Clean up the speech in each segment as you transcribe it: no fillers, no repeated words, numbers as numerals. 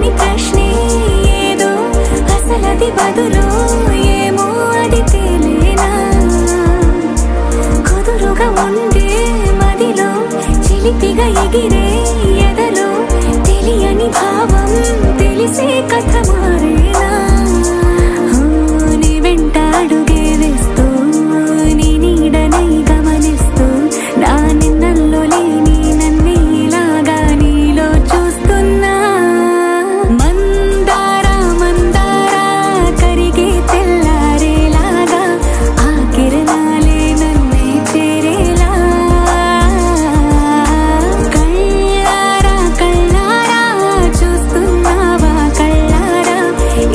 తెలియని ప్రశ్నే ఏదో అసలది బదులు ఏమో అది తేలేనా కుదురుగా ఉండే మదిలో చిలిపిగా ఎగిరే ఎదలో తెలియని భావం తెలిసే కథ మారేనా నీ వెంట అడుగే వేస్తూ నీ నీడనై గమనిస్తూ నా నిన్నల్లో లేని నన్నే ఇలాగా నీలో చూస్తున్నా మందారా మందారా కరిగే తెల్లారేలాగా ఆ కిరణాలే నన్నే చేరేలా కళ్ళారా కళ్ళారా చూస్తున్నావా కళ్ళారా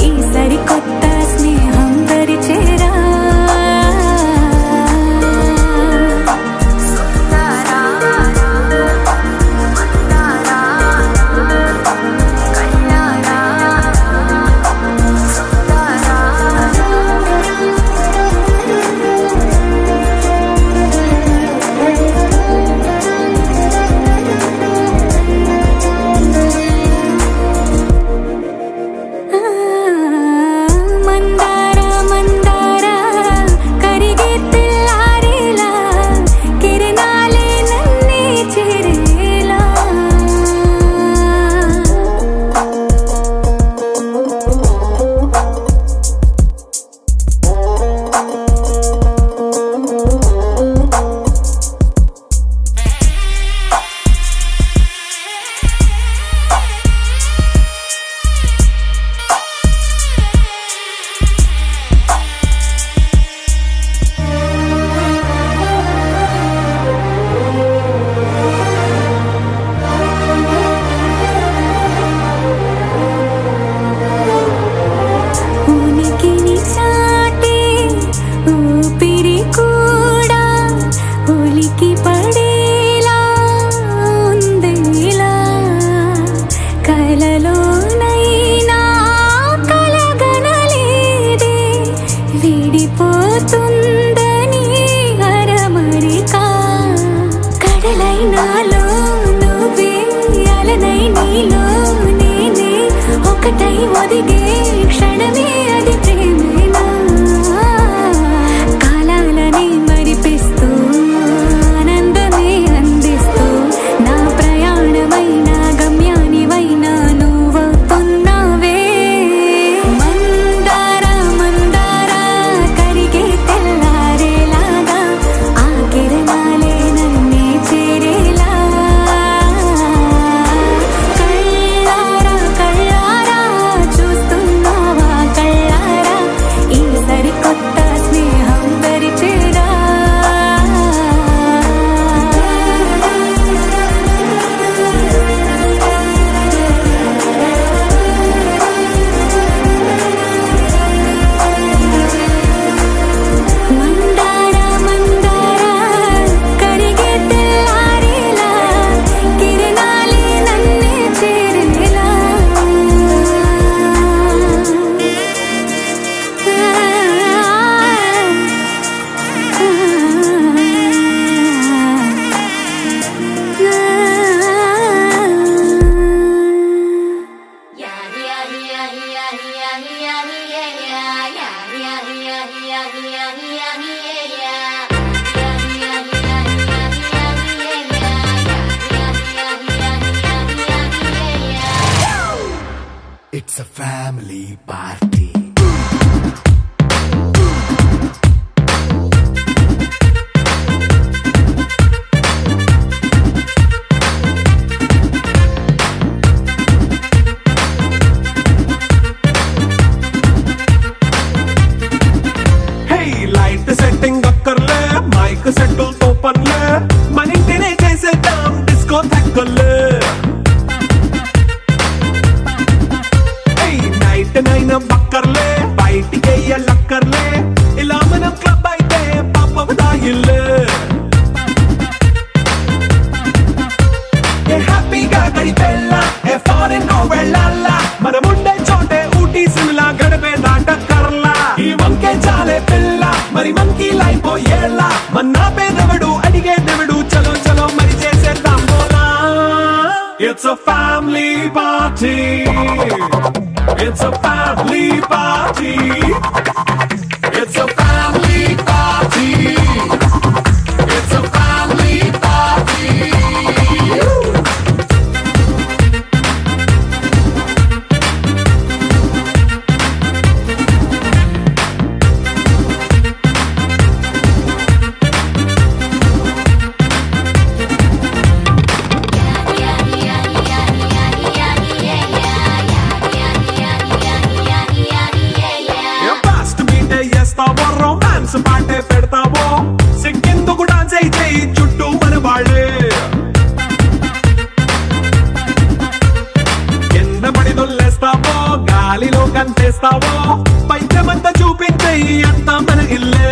ఈ సరికొత్త స్నేహం దరిచేరా మందారా మందారా కరిగే తెల్లారేలా కిరణాలే నన్నే చేరేలా ఉనికిని చాటే ఊపిరి కూడా ఉలికి పడేలా ఉందేలా కలలోనైనా కలగనలేదే విడిపోతుందని అరమరిక కడలైనాలో నువ్వే అలనై నీలో నేనే ఒకటై ఒదిగే క్షణమే అది ప్రేమేనా కాలాలని మరిపిస్తూ ఆనందమే అందిస్తూ నా ప్రయాణమైన గమ్యానివైనా నువ్వవుతున్నావే మందారా మందారా కరిగే తెల్లారేలాగా ఆ కిరణాలే నన్నే చేరేలా కళ్ళారా కళ్ళారా చూస్తున్నావా కళ్ళారా ఈ సరికొత్త స్నేహం దరిచేరా మందారా మందారా కరిగే తెల్లారేలా కిరణాలే నన్నే చేరేలా It's a family party. Hey, light setting అక్కర్లే మైక్ సెట్టుల్ తో పనులే మన ఇంటినే చేసేద్దాం డిస్కో థక్కర్లే నైట్ నైన్ బక్కర్లే బయటికి లక్కర్లే ఇలా మనం క్లబ్ అయితే పాపదాయిల్లే హ్యాపీగా గడిపెల్లా ఏ ఫారెన్ నో వెళ్ళాలా మనముండే చోటే ఊటీ సిమ్లా గడిపే దాటక్కర్లా ఈ వంకే చాలే పిల్ల మరి మంకీ లైపోయేలా మన్నా పేదవడు అడిగేదెవడు చలో చలో మరి చేసేద్దాం బోలా. It's a family party. Dance పాటే పెడతావో సిగ్గెందుకు డాన్స్ అయి చేయి చుట్టూ మన వాళ్ళే కింద పడి దొల్లేస్తావో గాలిలో కంటేస్తావో పైచమంతా చూపించేయి అంతా మన ఇల్లే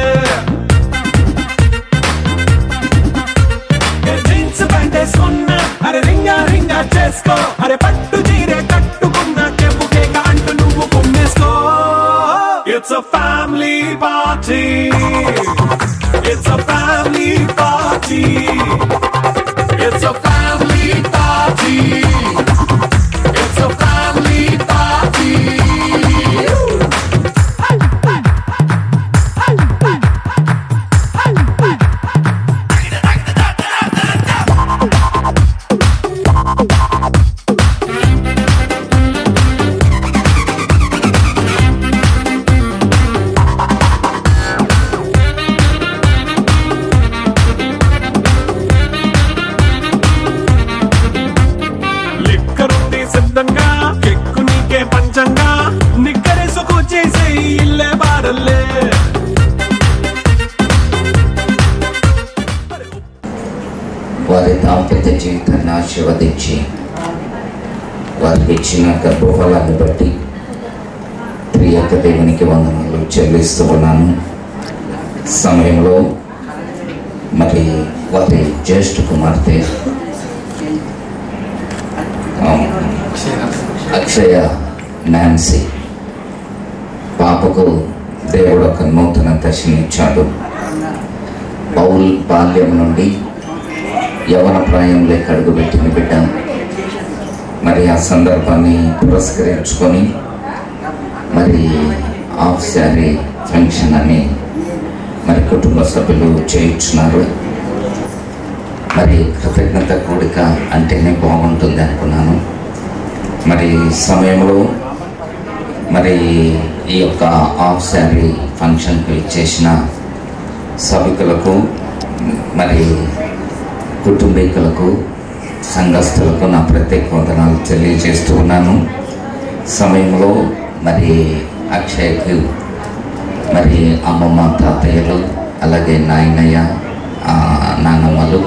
జీన్స్ ప్యాంట్ వేసుకున్నా అరే రింగా రింగా చేసుకో అరే పట్టు చీరే కట్టుకున్నా చెప్పు కేక అంటూ నువ్వు కుమ్మేసుకో It's a family party. It's a family party. It's a family party. It's a family party. కెక్కు నీకే పంచంగా నిక్కరేసుకు చేసే ఇల్లే బారల్లే వారి దాంపత్య జీవితాన్ని ఆశీర్వదించి వారికి ఇచ్చిన గర్భఫలాన్ని బట్టి ప్రియక దేవునికి వందనాలు చెల్లిస్తూ ఉన్నాను. సమయంలో మరి వారి జ్యేష్ఠ కుమార్తె అక్షయ నాన్సీ పాపకు దేవుడు ఒక నూతన దశనిచ్చాడు. పౌల్ బాల్యం నుండి యవన ప్రాయంలోకి అడుగుపెట్టిన బిడ్డ మరి ఆ సందర్భాన్ని పురస్కరించుకొని మరి హాఫ్ శారీ ఫంక్షన్ అని మరి కుటుంబ సభ్యులు చేయించున్నారు. మరి కృతజ్ఞత కూడిక అంటేనే బాగుంటుంది అనుకున్నాను. మరి సమయంలో మరి ఈ యొక్క హాఫ్ శారీ ఫంక్షన్కి ఇచ్చేసిన సభికులకు మరి కుటుంబీకులకు సంఘస్థులకు నా ప్రత్యేక వందనాలు తెలియజేస్తూ ఉన్నాను. సమయంలో మరి అక్షయ్కు మరి అమ్మమ్మ తాతయ్యలు అలాగే నాయనయ్య నాన్నమ్మలు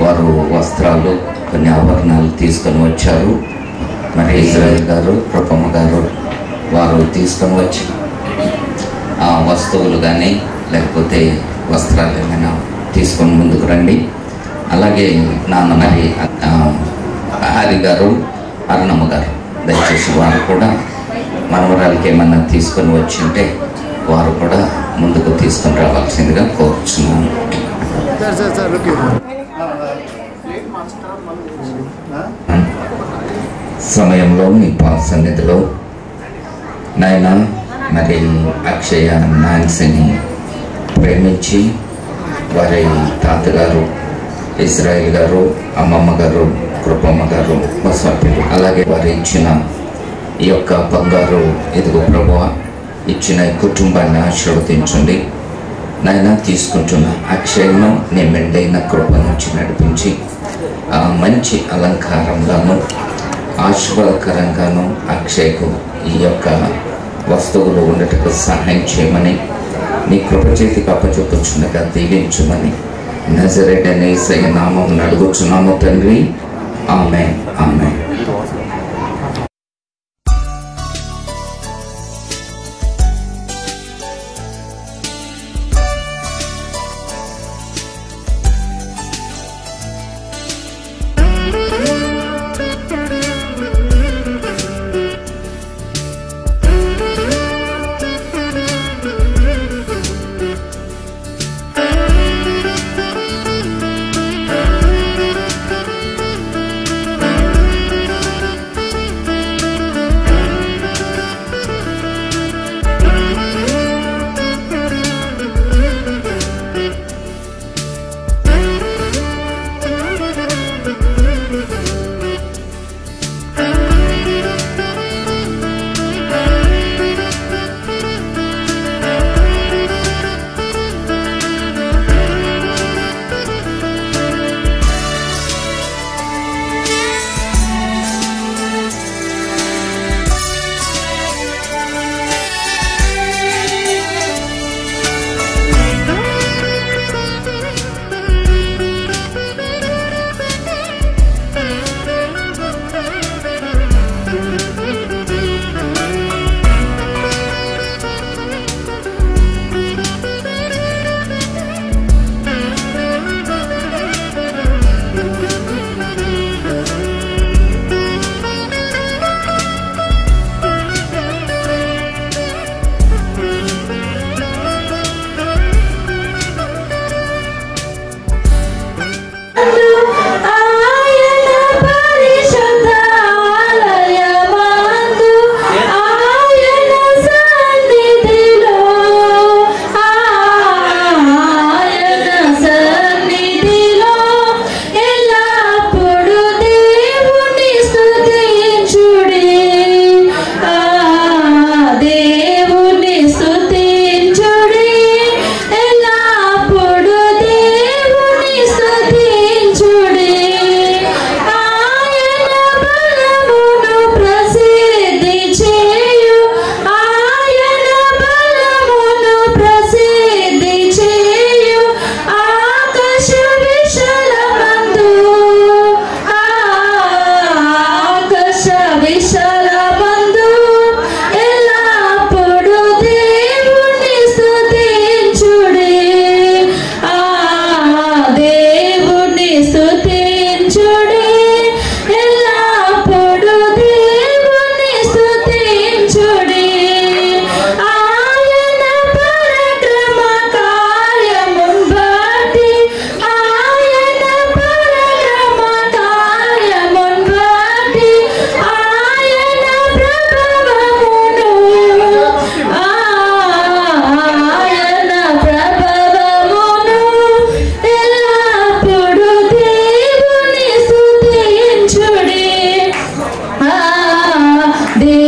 వారు వస్త్రాలు కొన్ని ఆభరణాలు తీసుకొని వచ్చారు. మరి ఇజ్రాయిల్ గారు కృపమ్మ గారు వారు తీసుకొని వచ్చి ఆ వస్తువులు కానీ లేకపోతే వస్త్రాలు ఏమైనా తీసుకొని ముందుకు రండి. అలాగే నాన్న మరి హరి గారు అరుణమ్మ గారు దయచేసి వారు కూడా మనవరాలకి ఏమన్నా తీసుకొని వచ్చి ఉంటే వారు కూడా ముందుకు తీసుకొని రావాల్సిందిగా కోరుచున్నాను. సమయంలో మీ పాద సన్నిధిలో నాయన మరి అక్షయ నాన్సీని ప్రేమించి వారి తాతగారు ఇజ్రాయిల్ గారు అమ్మమ్మ గారు కృపమ్మ గారు సభ్యులు అలాగే వారు ఇచ్చిన ఈ యొక్క బంగారు ఎదుగు ప్రభువా ఇచ్చిన ఈ కుటుంబాన్ని ఆశీర్వదించండి నాయన. తీసుకుంటున్న అక్షయను నీ మెండైన కృప నుంచి నడిపించి మంచి అలంకారంగాను ఆశీర్వాదకరంగాను అక్షయ్కు ఈ యొక్క వస్తువులు ఉండటకు సహాయం చేయమని నీ కృప చేతికి అప్పచెప్పుచుండగా దీవించుమని నజరేయుడైన యేసయ్య నామమున అడుగుచున్నాము తండ్రి. ఆమేన్ ఆమేన్.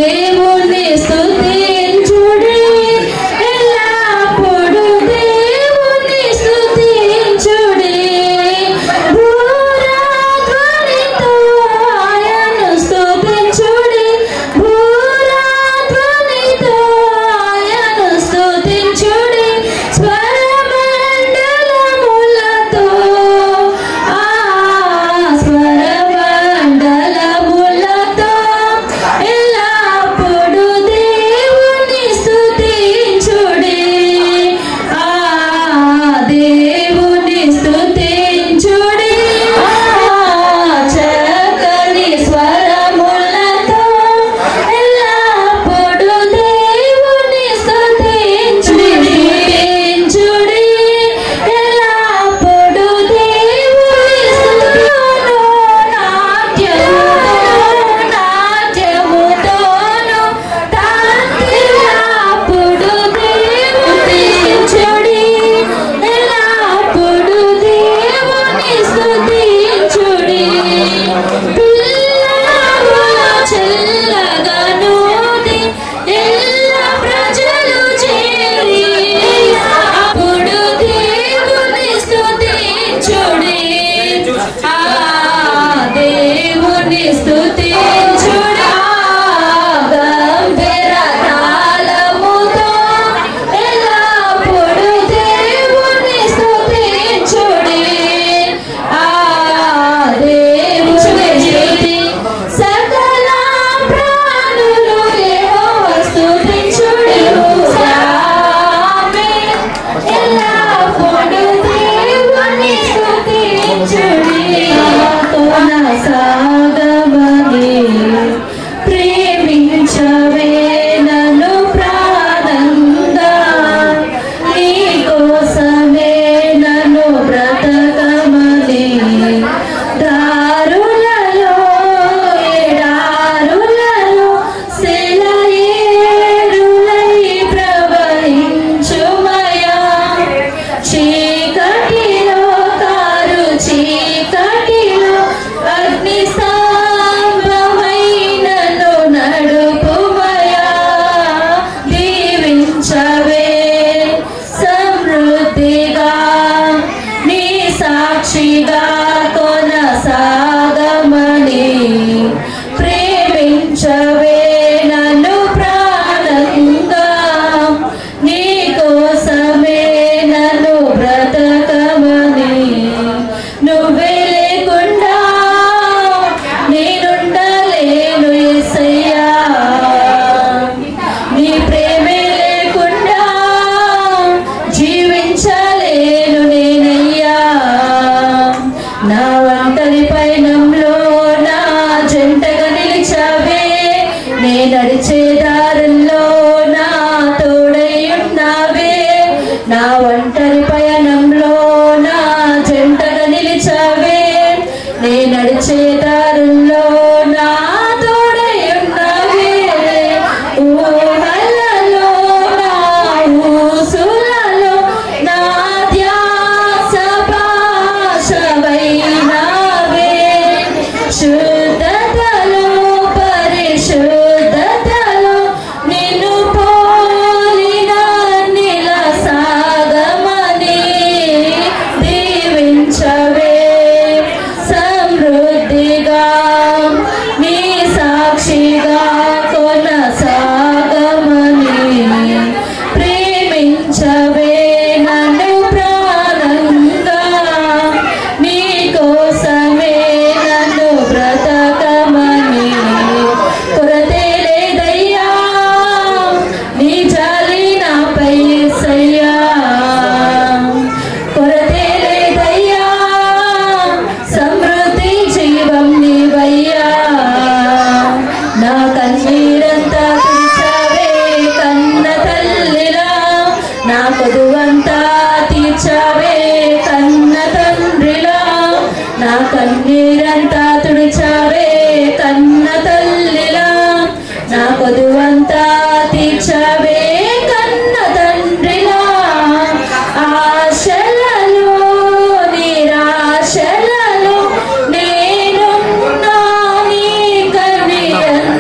దేవుని స్తుతించుడి ఎల్లప్పుడూ దేవుని స్తుతించుడి భూరాధ్వనితో ఆయనను స్తుతించుడి భూరాధ్వనితో ఆయనను స్తుతించుడి స్వరమండలములతో స్వరమండలములతో ఎల్లప్పుడూ దేవుని స్తుతించుడి దేవుని స్తుతించుడి చక్కని స్వరములతో ఎల్లప్పుడూ దేవుని స్తుతించుడి ఎల్లప్పుడూ దేవుని స్తుతించును నాట్యముతోను ఎల్లప్పుడూ దేవుని స్తుతించుడి ఎల్లప్పుడూ దేవుని స్తుతించుడి పిల్లల చల్లగా నూది ఎల్ల ప్రజలు చేరి అప్పుడు దేవుని స్తుతించుడి దేవుని స్తుతించుడి గంభీర తాళముతో ఎల్లప్పుడు దేవుని స్తుతించుడి దేవుని స్తుతి సకల ప్రాణులు యెహోవా స్తుతించుడి ఎల్లప్పుడు దేవుని స్తుతించుడి కొనసాగమని ప్రేమించవే నన్ను ప్రాణంగా నీ కోసమే నన్ను బ్రతకమని దారులలో ఎడారులలో సెలయేరులై ప్రవహించుమయా చీకటిలో కారు చీకటిలో అగ్ని స్తంభమైనను నడుపుమయా దీవించవే సమృద్ధిగా నీ సాక్షిగా కొనసాగమని ప్రేమించవే నన్ను ప్రాణంగా నీ కోసమే నన్ను బ్రతకమని నువ్వే లేకుండా నేనుండలేను యేసయ్యా నీ ప్రేమే లేకుండా జీవించలేను నేనయ్యా నా ఒంటరి పయనంలో నా జంటగా నిలిచావే నే నడిచే దారుల్లో నా తోడై ఉన్నావే నా ఒంటరి పయనంలో నా జంటగా నిలిచావే నే నడిచే దారుల్లో నా తోడై ఉన్నావే ఊహలలో నా ఊసులలో నా ధ్యాస భాషవైనావే శుద్ధతలో పరిశుద్ధతలో నిన్ను పోలిన నిలసాగమని దీవించవే సమృద్ధిగా నీ సాక్షిగా కొనసాగమని ప్రేమించవే నన్ను ప్రాణంగా నీ కోసమే నన్ను బ్రతకమని కొరతే లేదయ్యా నీ జాలి నాపై యేసయ్యా కొరతే లేదయ్యా సమృద్ధి జీవం నీవయ్యా నా కన్నీరంతా తీర్చావే కన్న తల్లిలా నా కొదువంతా తీర్చావే కన్న తండ్రిలా నా కన్నీరంతా తుడిచావే కన్న తల్లిలా నా కొదువంతా తీర్చావే కన్న తండ్రిలా ఆశలలో నిరాశలలో నేను నా నీ కనియన్నావే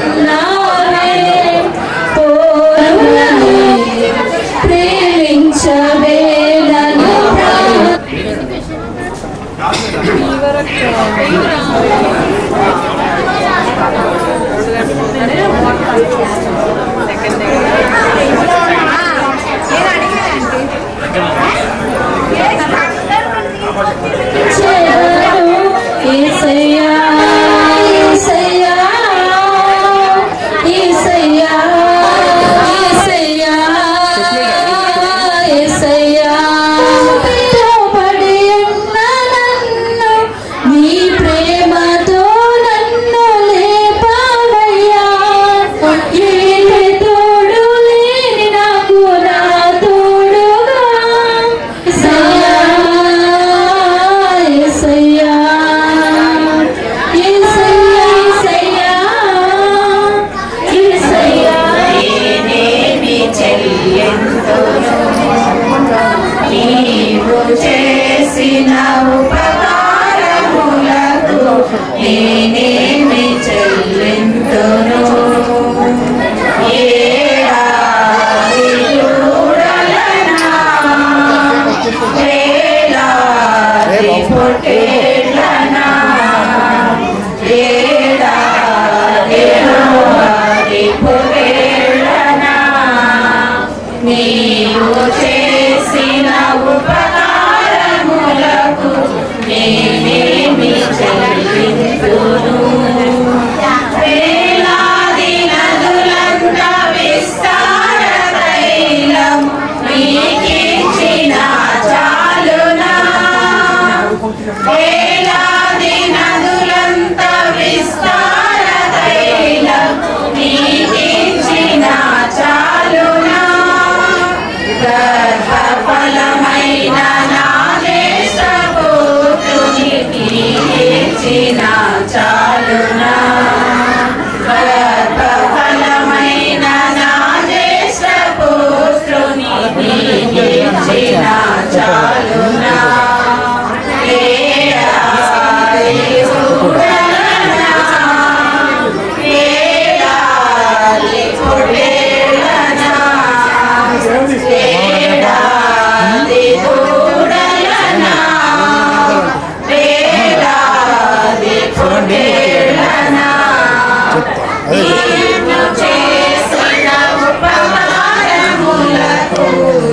ఉపకారములకు నేనేమి చెల్లింతును వేలాది నదులంత విస్తార తైలం నీకిచ్చిన చాలునా వేలాది నదులంత విస్తార తైలం నీకిచ్చిన చాలునా గర్భఫలమైన నా జ్యేష్ఠపుత్రునికి ఇచ్చిన చాలునా గర్భఫలమైన నా జ్యేష్ఠపుత్రునికి ఇచ్చిన చాలునా చేసిన ఉపకారములకు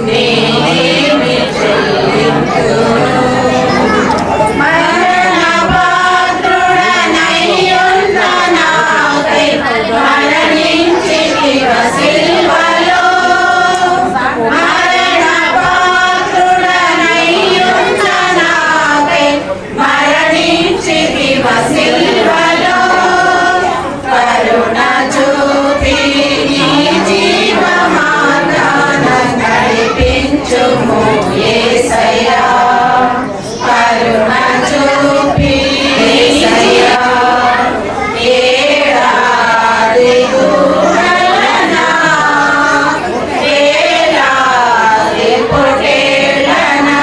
నేనేమి చెల్లింతును మరణపాత్రుడనయ్యున్న నాకై మరణించితివ సిలువలో మరణపాత్రుడనయ్యున్న నాకై మరణించితివ సిలువలో కరుణ చూపి నీ జీవ మార్గాన నడిపించుము యేసయ్యా కరుణ చూపి యేసయ్యా ఏడాది దూరలనా ఏడాది పొటేలనా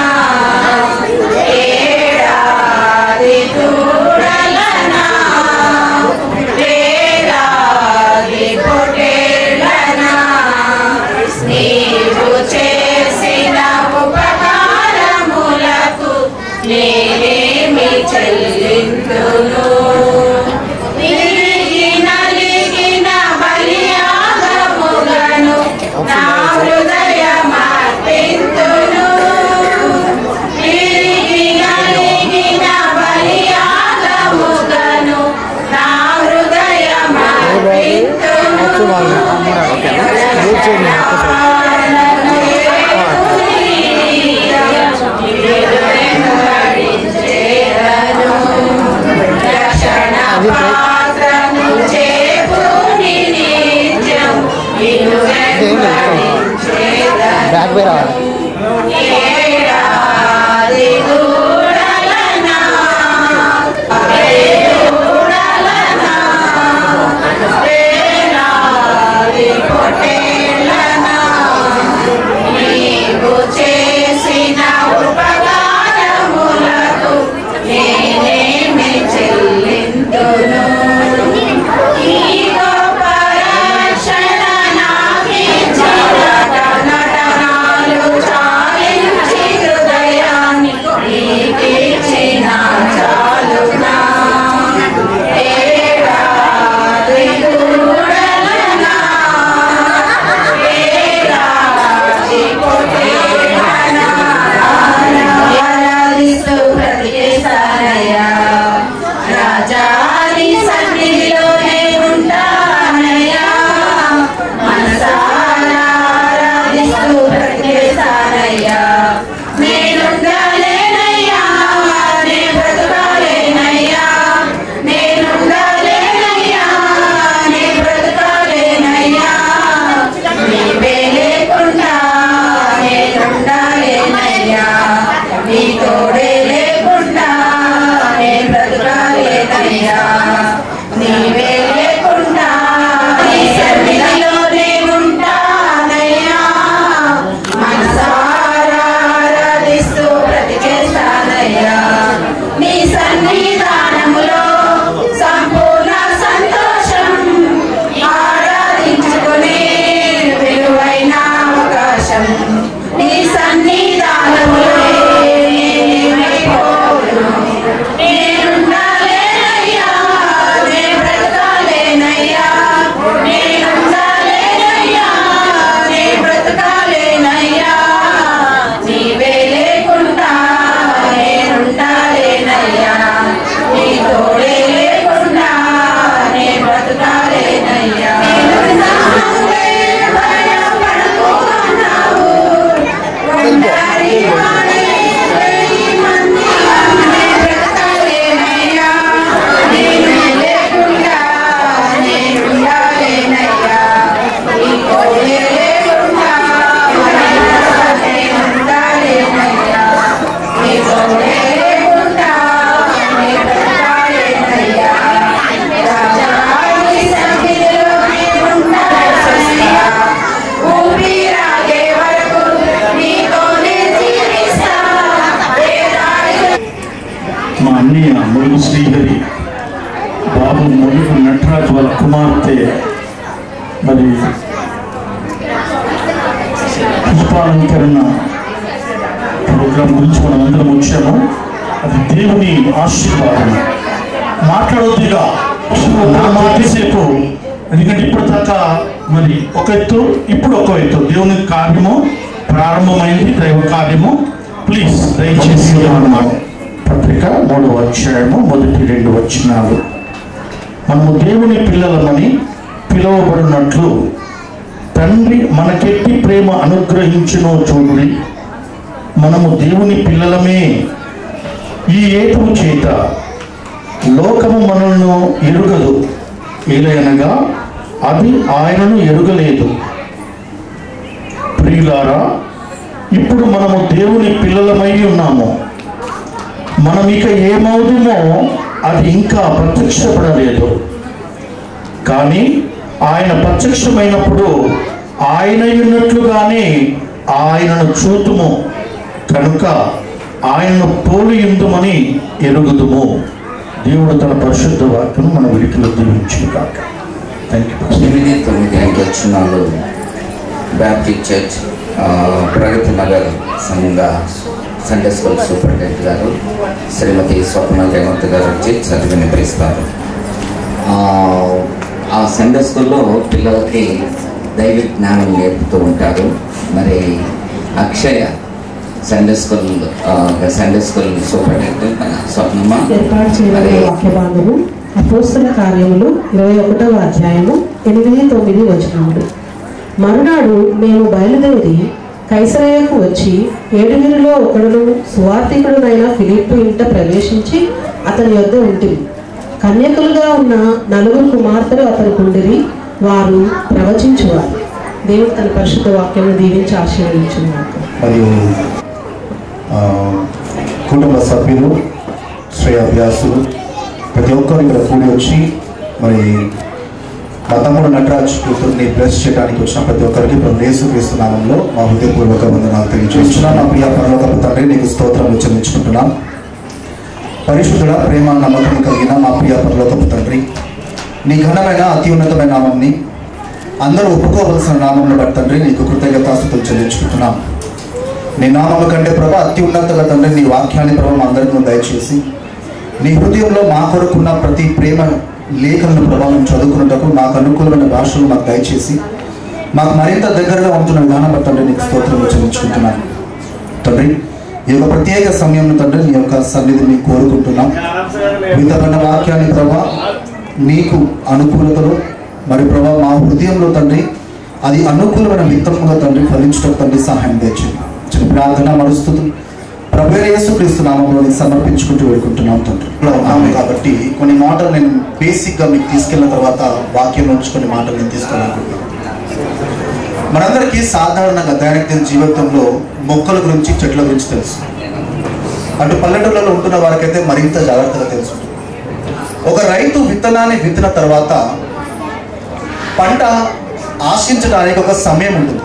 ఏడాది దూరలనా ఏడాది పొటేలనా నీవు చేసిన ఉపకారములకు నేనేమి చెల్లింతును విరిగి నలిగిన బలియాగములను నా హృదయమర్పింతును విరిగి నలిగిన బలియాగములను నా హృదయమర్పింతును పాత్రను చేపుని నిత్యం ఏడాది దూరలనా దూరలనా ఏడాది పొటేలనా నీవు చేసిన ఉపకారములకు నేనేమి చెల్లింతును ఈ గొప్ప రక్షణ నాకిచ్చిన నటనాలు ఏదైతే మరి పుష్పాలంకరణ ప్రోగ్రాం గురించి మనం అందరం వచ్చాము. అది దేవుని ఆశీర్వాదం. మాట్లాడొద్దుగా నా మాటసేపు, ఎందుకంటే ఇప్పుడు దాకా మరి ఒక ఎత్తు, ఇప్పుడు ఒక ఎత్తు. దేవుని కార్యము ప్రారంభమైంది, దైవ కార్యము. ప్లీజ్ దయచేసి పత్రిక 3వ అధ్యాయము మొదటి 2 వచనాలు. మనము దేవుని పిల్లలమని పిలువబడినట్లు తండ్రి మనకెట్టి ప్రేమ అనుగ్రహించునో చూడుడి, మనము దేవుని పిల్లలమే. ఈ హేతువు చేత లోకము మనల్ని ఎరుగదు, ఏలయనగా అది ఆయనను ఎరుగలేదు. ప్రియులారా, ఇప్పుడు మనము దేవుని పిల్లలమై ఉన్నాము. మనం ఇక ఏమవుతామో అది ఇంకా ప్రత్యక్షపడలేదు. కానీ ఆయన ప్రత్యక్షమైనప్పుడు ఆయన ఉన్నట్లుగానే ఆయనను చూతుము కనుక ఆయనను పోలియుందుమని ఎరుగుదుము. దేవుడు తన పరిశుద్ధ వాక్యను మన విడికిలో దీవించును కాక. Thank you. 8-9 వచనాలు బ్యాప్టిస్ట్ చర్చ్ ప్రగతి నగర్ సంఘ సండే స్కూల్ సూపరింటెండెంట్ గారు శ్రీమతి స్వప్న రేవంత్ గారు వచ్చి చదివి వినిపిస్తారు. ఆ సండే స్కూల్లో పిల్లలకి దైవ జ్ఞానం నేర్పుతూ ఉంటారు. మరి అక్షయ సండే స్కూల్ సూపరింటెండెంట్ స్వప్నమ్మ ఏర్పాటు చేయబడిన వాక్య భాగము అపోస్తల కార్యములు 21వ అధ్యాయము 8-9 వచనములు. మరునాడు మేము బయలుదేరి కైసరయ్యకు వచ్చి 7 ఒకడును సువార్తికుడునైన ఫిలిప్పు ఇంట ప్రవేశించి అతని యొద్ద ఉంటుంది. కన్యకులుగా ఉన్న 4 కుమార్తెలు అతనికి ఉండిరి, వారు ప్రవచించువారు. దేవుడు తన పరిశుద్ధ వాక్యాన్ని దీవించి ఆశీర్వదించున్నాడు. మరియు కుటుంబ సభ్యులు, శ్రేయాభ్యాసులు ప్రతి ఒక్కరు ఇక్కడ కూడి వచ్చి మరి మా తమ్ముడు నటరాజ్ కూతుర్ని బ్లెస్ చేయడానికి వచ్చిన ప్రతి ఒక్కరికి ఇప్పుడు యేసుక్రీస్తు నామంలో మా హృదయపూర్వక వందనాలు తెలియజేస్తున్నాను. నా ప్రియ పరలోకపు తండ్రి, నీకు స్తోత్రములు చెల్లించుకుంటున్నాను. పరిశుద్ధుడ, ప్రేమ, నమ్మకం కలిగిన మా ప్రియ పరలోకపు తండ్రి, నీ ఘనమైన అత్యున్నతమైన నామంని అందరూ ఒప్పుకోవలసిన నామంలో బట్టి తండ్రి నీకు కృతజ్ఞతాస్తుతులు చెల్లించుకుంటున్నాం. నీ నామం కంటే ప్రభా అత్యున్నతగా తండ్రి నీ వాక్యాన్ని ప్రభావం అందరికీ దయచేసి నీ హృదయంలో మా కొరకున్న ప్రతి ప్రేమ లేఖలను ప్రభావం చదువుకున్నటకు మాకు అనుకూలమైన భాషలు మాకు దయచేసి మాకు మరింత దగ్గరగా ఉంటున్న విధానం తండ్రి నీకు స్తోత్రం చెల్లించుకుంటున్నాను. తండ్రి, ఈ యొక్క ప్రత్యేక సమయంలో తండ్రి నీ యొక్క సన్నిధిని కోరుకుంటున్నాం. విధమైన వాక్యాన్ని ప్రభా నీకు అనుకూలతలో మరి ప్రభా మా హృదయంలో తండ్రి అది అనుకూలమైన విత్తముగా తండ్రి ఫలించడం తండ్రి సహాయం తెచ్చింది. చిన్న ప్రార్థన మరుస్తూ ప్రభు యేసుక్రీస్తు నామములో సమర్పించుకుంటూ వేడుకుంటున్నాం తండ్రి. ఉన్నాము కాబట్టి కొన్ని మాటలు నేను బేసిక్గా మీకు తీసుకెళ్ళిన తర్వాత వాక్యం నుంచి కొన్ని మాటలు నేను తీసుకోవాలనుకుంటున్నాను. మనందరికీ సాధారణంగా దైనందిన జీవితంలో మొక్కల గురించి, చెట్ల గురించి తెలుసు. అటు పల్లెటూళ్ళలో ఉంటున్న వారికైతే మరింత జాగ్రత్తగా తెలుసు. ఒక రైతు విత్తనాన్ని విత్తిన తర్వాత పంట ఆశించడానికి ఒక సమయం ఉంటుంది.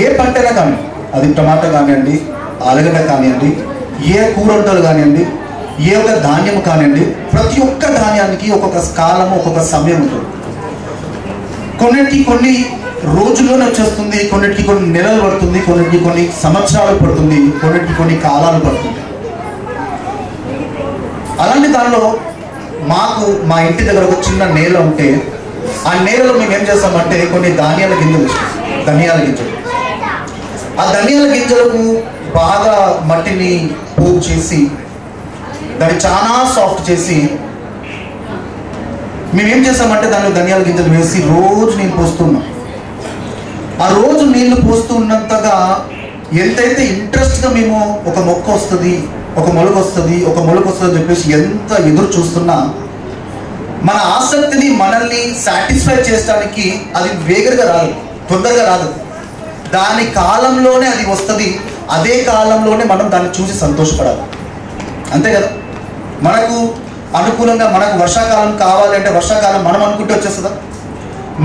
ఏ పంటైనా కానీ, అది టమాటా కానివ్వండి, ఆలుగడ్డ కానివ్వండి, ఏ కూరొంటలు కానివ్వండి, ఏ ఒక ధాన్యం కానివ్వండి, ప్రతి ఒక్క ధాన్యానికి ఒక్కొక్క కాలము, ఒక్కొక్క సమయం ఉంటుంది. కొన్నిటికి కొన్ని రోజుల్లోనే వచ్చేస్తుంది, కొన్నిటికి కొన్ని నెలలు పడుతుంది, కొన్నిటికి కొన్ని సంవత్సరాలు పడుతుంది, కొన్నిటికి కొన్ని కాలాలు పడుతుంది. అలాంటి దానిలో మాకు మా ఇంటి దగ్గర ఒక చిన్న నేల ఉంటే ఆ నేలలో మేము ఏం చేస్తామంటే కొన్ని ధనియాల గింజలు ఇస్తాం. ధనియాల గింజలు, ఆ ధనియాల గింజలకు బాగా మట్టిని పోగు చేసి దాన్ని చాలా సాఫ్ట్ చేసి మేమేం చేస్తామంటే దానిలో ధనియాల గింజలు వేసి రోజు నీళ్ళు పోస్తున్నాం. ఆ రోజు నీళ్లు పోస్తూ ఉన్నంతగా ఎంతైతే ఇంట్రెస్ట్గా మేము ఒక మొక్క వస్తుంది, ఒక మొలక వస్తుంది, ఒక మొలక వస్తుంది అని చెప్పేసి ఎంత ఎదురు చూస్తున్నా మన ఆసక్తిని, మనల్ని సాటిస్ఫై చేయడానికి అది వేగంగా రాదు, తొందరగా రాదు. దాని కాలంలోనే అది వస్తుంది, అదే కాలంలోనే మనం దాన్ని చూసి సంతోషపడాలి. అంతే కదా. మనకు అనుకూలంగా మనకు వర్షాకాలం కావాలంటే వర్షాకాలం మనం అనుకుంటే వచ్చేస్తుందా?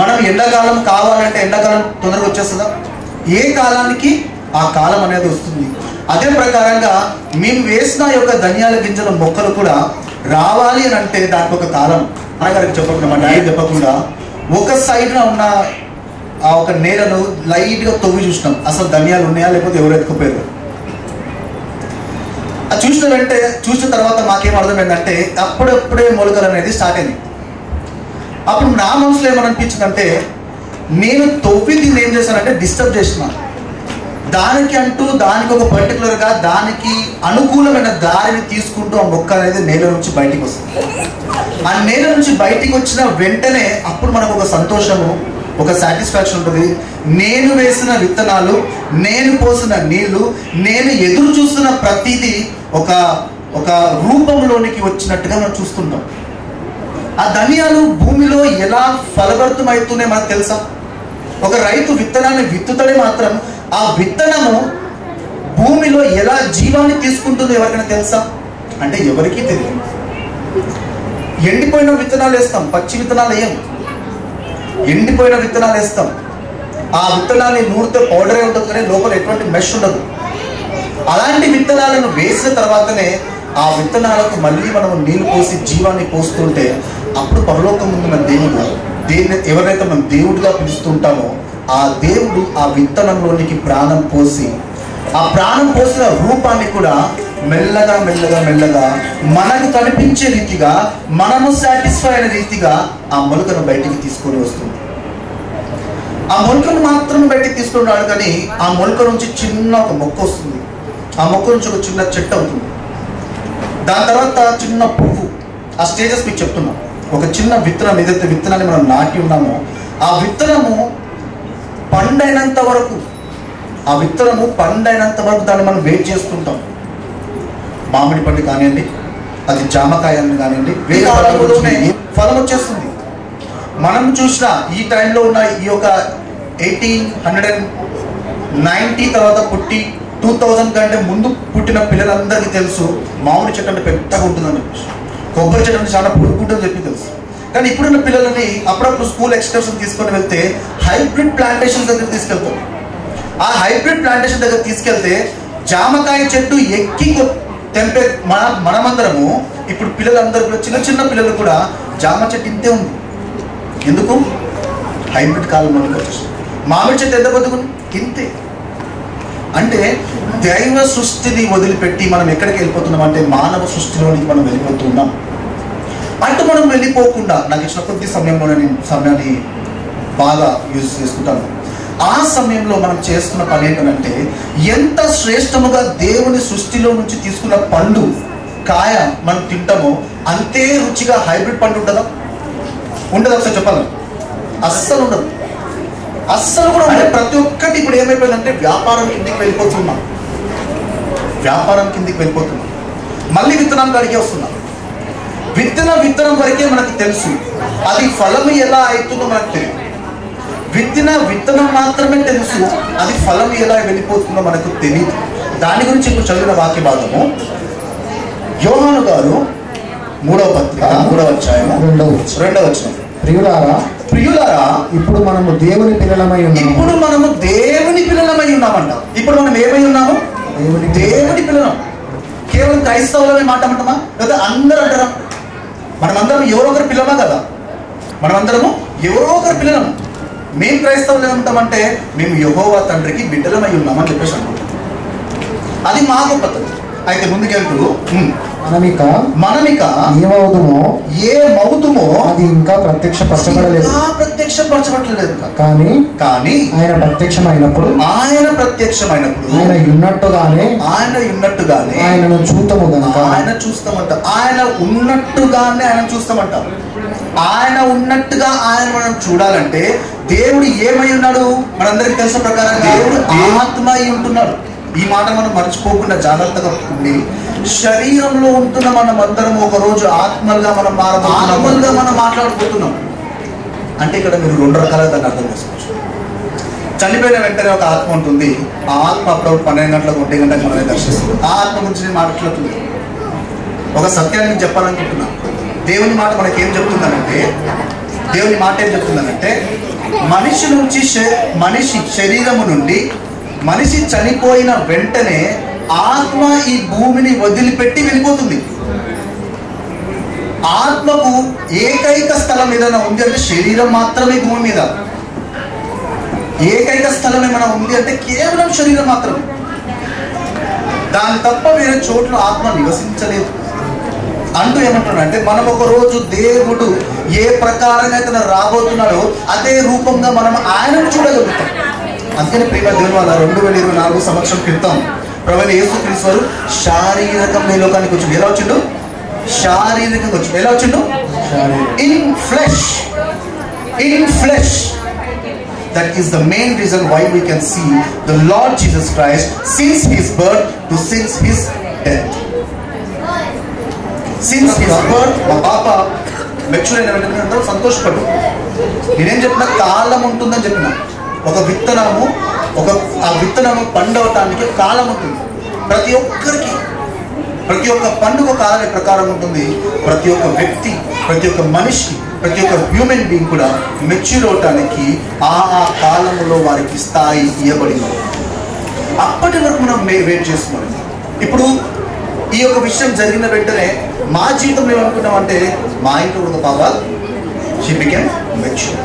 మనం ఎండాకాలం కావాలంటే ఎండాకాలం తొందరగా వచ్చేస్తుందా? ఏ కాలానికి ఆ కాలం అనేది వస్తుంది. అదే ప్రకారంగా మేము వేసిన యొక్క ధనియాల గింజల మొక్కలు కూడా రావాలి అని అంటే దానికి ఒక కాలం, నాన్నగారికి చెప్పకుండా మా డాడీ చెప్పకుండా ఒక సైడ్న ఉన్న ఆ ఒక నేలను లైట్గా తవ్వి చూసినాం. అసలు ధనియాలు ఉన్నాయా లేకపోతే ఎవరు ఎత్తుకుపోయారు. అది చూసిన తర్వాత మాకేం అర్థమైందంటే అప్పుడప్పుడే మొలకలు అనేది స్టార్ట్ అయింది. అప్పుడు నా మనసులో ఏమనిపించిందంటే నేను తవ్వి దీన్ని ఏం చేశానంటే డిస్టర్బ్ చేసిన దానికి ఒక పర్టికులర్గా దానికి అనుకూలమైన దారిని తీసుకుంటూ ఆ మొక్క అనేది నేల నుంచి బయటికి వస్తుంది. ఆ నేల నుంచి బయటికి వచ్చిన వెంటనే అప్పుడు మనకు ఒక సంతోషము, ఒక సాటిస్ఫాక్షన్ ఉంటుంది. నేను వేసిన విత్తనాలు, నేను పోసిన నీళ్లు, నేను ఎదురు చూస్తున్న ప్రతిదీ ఒక రూపంలోనికి వచ్చినట్టుగా మనం చూస్తుంటాం. ఆ ధనియాలు భూమిలో ఎలా ఫలభరితమవుతున్నాయి మనకు తెలుసా? ఒక రైతు విత్తనాన్ని విత్తుతడే మాత్రం ఆ విత్తనము భూమిలో ఎలా జీవాన్ని తీసుకుంటుందో ఎవరికైనా తెలుసా? అంటే ఎవరికీ తెలియదు. ఎండిపోయిన విత్తనాలు వేస్తాం, పచ్చి విత్తనాలు వేయం. ఎండిపోయిన విత్తనాలు వేస్తాం. ఆ విత్తనాన్ని నూరితే పౌడరే ఉంటుంది కానీ లోపల ఎటువంటి మెష్ ఉండదు. అలాంటి విత్తనాలను వేసిన తర్వాతనే ఆ విత్తనాలకు మళ్ళీ మనం నీళ్లు పోసి జీవాన్ని పోస్తుంటే అప్పుడు పరలోకం ఉన్న దేవుడు, ఎవరైతే మనం దేవుడిగా పిలుస్తుంటామో ఆ దేవుడు ఆ విత్తనంలోనికి ప్రాణం పోసి ఆ ప్రాణం పోసిన రూపాన్ని కూడా మెల్లగా మెల్లగా మెల్లగా మనకు కనిపించే రీతిగా, మనము సాటిస్ఫై అయిన రీతిగా ఆ మొలకను బయటికి తీసుకొని వస్తుంది. ఆ మొలకను మాత్రం బయటికి తీసుకొని రాడు కానీ ఆ మొలక నుంచి చిన్న ఒక మొక్క వస్తుంది. ఆ మొక్క నుంచి ఒక చిన్న చెట్టు అవుతుంది. దాని తర్వాత చిన్న పువ్వు. ఆ స్టేజెస్ మీకు చెప్తున్నాం. ఒక చిన్న విత్తనం, ఏదైతే విత్తనాన్ని మనం నాటి ఉన్నామో ఆ విత్తనము పండైనంత వరకు దాన్ని మనం వెయిట్ చేస్తుంటాం. మామిడి పండు కానివ్వండి, అది జామకాయ కానివ్వండి, వేరే కాలంలోనే ఫలం వచ్చేస్తుంది. మనం చూసిన ఈ టైంలో ఉన్న ఈ యొక్క 1890 తర్వాత పుట్టి 2000 కంటే ముందు పుట్టిన పిల్లలందరికీ తెలుసు మామిడి చెట్టు అంటే పెద్దగా ఉంటుందని చెప్పేసి, కొబ్బరి చెట్టు అంటే చాలా పొడుగుంటుందని చెప్పి తెలుసు. కానీ ఇప్పుడున్న పిల్లలని అప్పుడప్పుడు స్కూల్ ఎక్స్కర్షన్ తీసుకొని వెళ్తే హైబ్రిడ్ ప్లాంటేషన్ దగ్గర తీసుకెళ్తాం. ఆ హైబ్రిడ్ ప్లాంటేషన్ దగ్గర తీసుకెళ్తే జామకాయ చెట్టు ఎక్కి తెంపే మనమందరము ఇప్పుడు పిల్లలందరూ కూడా చిన్న చిన్న పిల్లలు కూడా జామ చెట్టు ఇంతే ఉంది. ఎందుకు? హైబ్రిడ్ కాలంలోకి వచ్చేసి. మామిడి చెట్టు ఎంత బతుకుని ఇంతే. అంటే దైవ సృష్టిని వదిలిపెట్టి మనం ఎక్కడికి వెళ్ళిపోతున్నాం అంటే మానవ సృష్టిలోనికి మనం వెళ్ళిపోతున్నాం. అంటే మనం వెళ్ళిపోకుండా నాకు ఇచ్చిన కొద్ది సమయంలోనే నేను సమయాన్ని బాగా యూజ్ చేసుకుంటాను. ఆ సమయంలో మనం చేస్తున్న పని ఏంటంటే ఎంత శ్రేష్టముగా దేవుని సృష్టిలో నుంచి తీసుకున్న పండు కాయ మనం తింటామో అంతే రుచిగా హైబ్రిడ్ పండు ఉంటుందా? ఉండదు. ఒకసారి చెప్పాలి, అస్సలు ఉండదు. అస్సలు కూడా ఉండదు. ప్రతి ఒక్కటి ఇప్పుడు ఏమైపోయిందంటే వ్యాపారం కిందికి వెళ్ళిపోతున్నాం. మళ్ళీ విత్తనాలు అడిగి వస్తున్నాం. విత్తనం వరకే మనకు తెలుసు. అది ఫలం ఎలా అవుతుందో మనకు తెలియదు. విత్తనం మాత్రమే తెలుసు, అది ఫలం ఎలా వెళ్ళిపోతుందో మనకు తెలియదు. దాని గురించి ఇప్పుడు చదివిన వాక్య భాగము యోహాను గారు 3వ పత్రిక 3వ అధ్యాయము 2వ వచనం. ప్రియులారా ఇప్పుడు మనము దేవుని పిల్లలమై ఉన్నామంట. ఇప్పుడు మనం ఏమై ఉన్నాము? దేవుని పిల్లలం. కేవలం క్రైస్తవులమే మాట అంటామా లేదా అందరూ అంటారా? మనమందరం ఎవరో ఒకరి పిల్లమా కదా? మనమందరము ఎవరో ఒకరి పిల్లలము. మేము క్రైస్తవులు ఏమంటామంటే మేము యెహోవా తండ్రికి బిడ్డలమై ఉన్నామని చెప్పేసి అనుకుంటాం. అది మా గొప్పతనం. అయితే ముందుకెళ్తూ మనమిక ఏమవుతుమో అది ఇంకా ప్రత్యక్షపరచబడలేదు. కానీ ఆయన ప్రత్యక్షమైనప్పుడు ఆయన ఉన్నట్టుగానే ఆయనను చూస్తాము గనుక ఆయన చూస్తామంట. ఆయన ఉన్నట్టుగా ఆయన మనం చూడాలంటే దేవుడు ఏమై ఉన్నాడు? మనందరికీ తెలిసిన ప్రకారం దేవుడు ఆత్మ అయి ఉంటున్నాడు. ఈ మాట మనం మర్చిపోకుండా జాగ్రత్తగా ఉండి శరీరంలో ఉంటున్న మనం అందరం ఒక రోజు ఆత్మలుగా మనం మాట్లాడుకుంటున్నాం. అంటే ఇక్కడ మీరు 2 రకాలుగా దాన్ని అర్థం చేసుకోవచ్చు. చనిపోయిన వెంటనే ఒక ఆత్మ ఉంటుంది. ఆ ఆత్మ అప్పుడప్పుడు 12 గంటలకు 1 గంటలకు మనమే దర్శిస్తుంది. ఆ ఆత్మ గురించి నేను మాట్లాడుతుంది. ఒక సత్యాన్ని చెప్పాలనుకుంటున్నా. దేవుని మాట మనకేం చెప్తుందనంటే మనిషి శరీరము నుండి మనిషి చనిపోయిన వెంటనే ఆత్మ ఈ భూమిని వదిలిపెట్టి వెళ్ళిపోతుంది. ఆత్మకు ఏకైక స్థలం ఏదైనా ఉంది అంటే శరీరం మాత్రమే భూమి మీద. ఏకైక స్థలం ఏమైనా ఉంది అంటే కేవలం శరీరం మాత్రమే. దాని తప్ప వేరే చోట్ల ఆత్మ నివసించలేదు అంటూ ఏమంటున్నాడంటే, మనం ఒక రోజు దేవుడు ఏ ప్రకారంగా అయితే రాబోతున్నాడో అదే రూపంగా మనం ఆయనను చూడగలుగుతాం. అందుకని ప్రేమ దేవుని వాళ్ళ 2024 సంవత్సరం క్రితం ప్రభువైన యేసుక్రీస్తు వారు శారీరకంగా ఈ లోకానికి వచ్చిండు. ఎలా వచ్చిండు? శారీరకంగా వచ్చిండు. ఎలా వచ్చిండు? In flesh. In flesh. That is the main reason why we can see the Lord Jesus Christ since his birth to since his death. Since his birth, మా పాప మెచ్యూర్ అయిన వెంటనే అందరూ సంతోషపడ్డు. నేనేం చెప్పిన, కాలం ఉంటుందని చెప్పిన. ఒక విత్తనము ఆ విత్తనము పండవటానికి కాలం ఉంటుంది. ప్రతి ఒక్కరికి ప్రతి ఒక్క పండుగ కాలం ప్రకారం ఉంటుంది. ప్రతి ఒక్క వ్యక్తి, ప్రతి ఒక్క మనిషి, ప్రతి ఒక్క హ్యూమన్ బీయింగ్ కూడా మెచ్యూర్ అవటానికి ఆ కాలంలో వారికి స్థాయి ఇవ్వబడింది. అప్పటి వరకు మనం వెయిట్ చేస్తున్నాం. ఇప్పుడు ఈ యొక్క విషయం జరిగిన వెంటనే మా జీవితంలో ఏమనుకున్నామంటే, మా ఇంట్లో ఒక పాప షీ బికెమ్ మెచ్యూర్.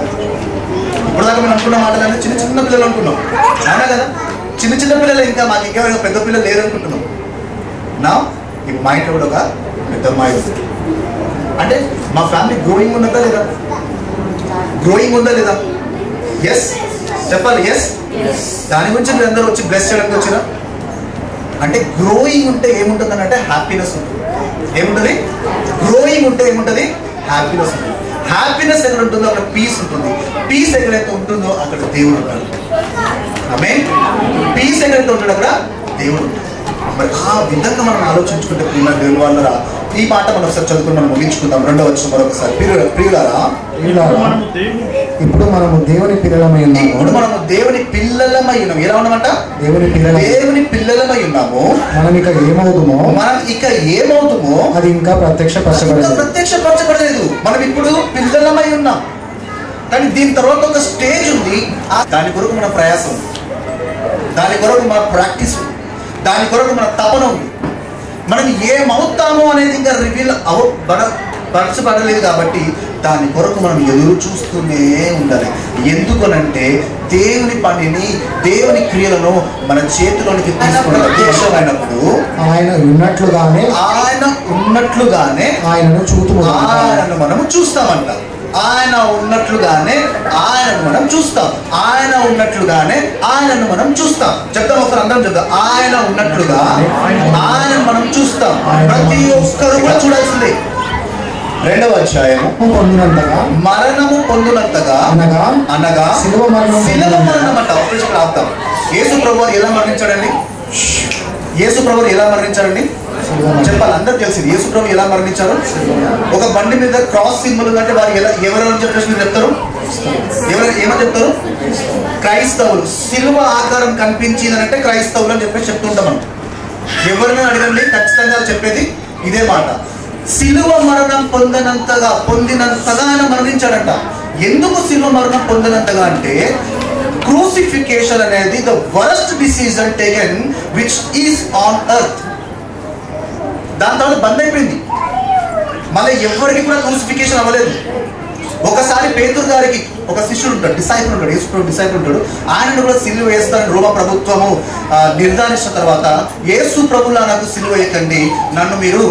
ఇప్పటిదాకా మేము అనుకున్న మాటలన్నీ చిన్న చిన్న పిల్లలు అనుకున్నాం. అవునా కదా? చిన్న చిన్న పిల్లలు, ఇంకా మాకు ఇంకా పెద్ద పిల్లలు లేరు అనుకుంటున్నాం. నా మా ఇంట్లో కూడా ఒక పెద్ద అమ్మాయి ఉంది. అంటే మా ఫ్యామిలీ గ్రోయింగ్ ఉన్నదా లేదా? గ్రోయింగ్ ఉందా లేదా? ఎస్ చెప్పాలి. ఎస్. దాని గురించి మీరు అందరూ వచ్చి బ్లెస్ చేయడానికి వచ్చినా అంటే గ్రోయింగ్ ఉంటే ఏముంటుంది అని అంటే హ్యాపీనెస్ ఉంటుంది. ఏముంటుంది? గ్రోయింగ్ ఉంటే ఏముంటుంది? హ్యాపీనెస్ ఉంటుంది. హ్యాపీనెస్ ఎక్కడ ఉంటుందో అక్కడ పీస్ ఉంటుంది. పీస్ ఎక్కడైతే ఉంటుందో అక్కడ దేవుడు ఉంటాడు. ఆమేన్. పీస్ ఎక్కడైతే ఉంటాడో అక్కడ దేవుడు ఉంటాడు. మరి ఆ విధంగా మనం ఆలోచించుకుంటే ప్రియుల దేవుని వాళ్ళరా, ఈ మాట మనం ఒకసారి చదువుకుని మనం ముగించుకుందాం. 2వ వచనం మరొకసారి. ప్రియులారా, ఇప్పుడు మనము దేవుని పిల్లలమై ఉన్నాము. ఇప్పుడు మనము దేవుని పిల్లలమై ఉన్నాము. ఎలా ఉన్నామంట? దేవుని పిల్లలమై ఉన్నాము. మనం ఇక ఏమవుతామో అది ఇంకా ప్రత్యక్షపరచబడలేదు. మనం ఇప్పుడు పిల్లలమై ఉన్నాం. కానీ దీని తర్వాత ఒక స్టేజ్ ఉంది. దాని కొరకు మన ప్రయాసం, దాని కొరకు మన ప్రాక్టీస్, దాని కొరకు మన తపన ఉంది. మనం ఏమవుతామో అనేది ఇంకా రివీల్ పరచబడలేదు కాబట్టి దాని కొరకు మనం ఎదురు చూస్తూనే ఉండాలి. ఎందుకనంటే దేవుని పనిని, దేవుని క్రియలను మన చేతిలోనికి తీసుకున్న ఉద్దేశమైనప్పుడు ఆయన ఉన్నట్లుగానే ఆయనను మనము చూస్తామంట. ఆయన ఉన్నట్లుగానే ఆయనను మనం చూస్తాం. ఆయన ఉన్నట్లుగానే ఆయనను మనం చూస్తాం. చెప్తాం ఒకసారి, అందరం చెప్తాం. ఆయన ఉన్నట్లుగా ఆయనను మనం చూస్తాం. ప్రతి ఒక్కరు కూడా చూడాల్సిందే. 2వ అధ్యాయము మరణము పొందినంతగా అనగా శిలువ మరణం అంట. ఆపరేషన్ ఆపుతాం. యేసు ప్రభువు ఎలా మరణించాడండి? యేసు ప్రభువు ఎలా మరణించాడండి? చెప్పాలి, అందరికి తెలిసింది. యేసు ప్రభు ఎలా మరణించారు? ఒక బండి మీద క్రాస్ సింబల్ అంటే వారు ఎవరెవరు చెప్పేసి మీరు చెప్తారు? ఏమని చెప్తారు? క్రైస్తవులు. సిలువ ఆకారం కనిపించిందనంటే క్రైస్తవులు అని చెప్పేసి చెప్తుంటాం మనం. ఎవరిని అడగండి, ఖచ్చితంగా చెప్పేది ఇదే మాట. సిలువ మరణం పొందినంతగా ఆయన మరణించాడంట. ఎందుకు సిలువ మరణం పొందినంతగా అంటే, క్రూసిఫికేషన్ అనేది the worst decision taken which is on earth. దాని తర్వాత బంద్ అయిపోయింది. మళ్ళీ ఎవరికి కూడా క్రూసిఫికేషన్ అవ్వలేదు. ఒకసారి పేతురు గారికి ఒక శిష్యుడు ఉంటాడు, డిసైపుల్ ఉంటాడు, యేసు డిసైపుల్ ఉంటాడు. ఆయనను కూడా సిలువ వేస్తానని రోమ ప్రభుత్వము నిర్ధారించిన తర్వాత, యేసు ప్రభులా నాకు సిలువ వేయకండి, నన్ను మీరు